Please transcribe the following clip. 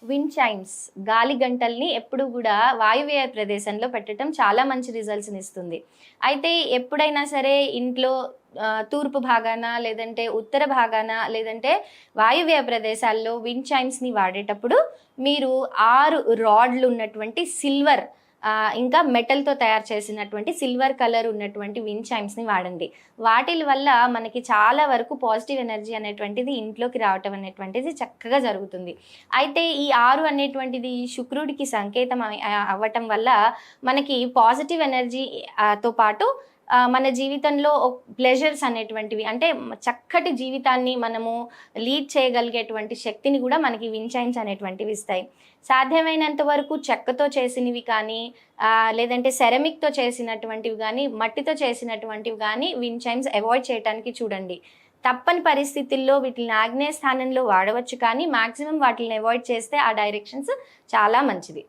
Wind chimes గాలి గంటల్ని ఎప్పుడు కూడా వాయువ్య ప్రదేశంలో పెట్టడం చాలా మంచి రిజల్ట్స్ని ఇస్తుంది. అయితే ఎప్పుడైనా సరే ఇంట్లో తూర్పు భాగాన లేదంటే ఉత్తర భాగాన లేదంటే వాయువ్య ప్రదేశాల్లో విండ్ చైమ్స్ని వాడేటప్పుడు మీరు 6 రాడ్లు ఉన్నటువంటి సిల్వర్ ఇంకా మెటల్తో తయారు చేసినటువంటి సిల్వర్ కలర్ ఉన్నటువంటి విండ్ చైమ్స్ని వాడండి. వాటి వల్ల మనకి చాలా వరకు పాజిటివ్ ఎనర్జీ అనేటువంటిది ఇంట్లోకి రావటం అనేటువంటిది చక్కగా జరుగుతుంది. అయితే ఈ 6 అనేటువంటిది శుక్రుడికి సంకేతం అవ్వటం వల్ల మనకి పాజిటివ్ ఎనర్జీ తో పాటు మన జీవితంలో ప్లెజర్స్ అనేటువంటివి అంటే చక్కటి జీవితాన్ని మనము లీడ్ చేయగలిగేటువంటి శక్తిని కూడా మనకి విండ్ చైమ్స్ అనేటువంటివి ఇస్తాయి. సాధ్యమైనంత వరకు చెక్కతో చేసినవి కానీ లేదంటే సెరమిక్తో చేసినటువంటివి కానీ మట్టితో చేసినటువంటివి కానీ విండ్ చైమ్స్ అవాయిడ్ చేయడానికి చూడండి. తప్పని పరిస్థితుల్లో వీటిని ఆగ్నేయ స్థానంలో వాడవచ్చు, కానీ మాక్సిమం వాటిని అవాయిడ్ చేస్తే ఆ డైరెక్షన్స్ చాలా మంచిది.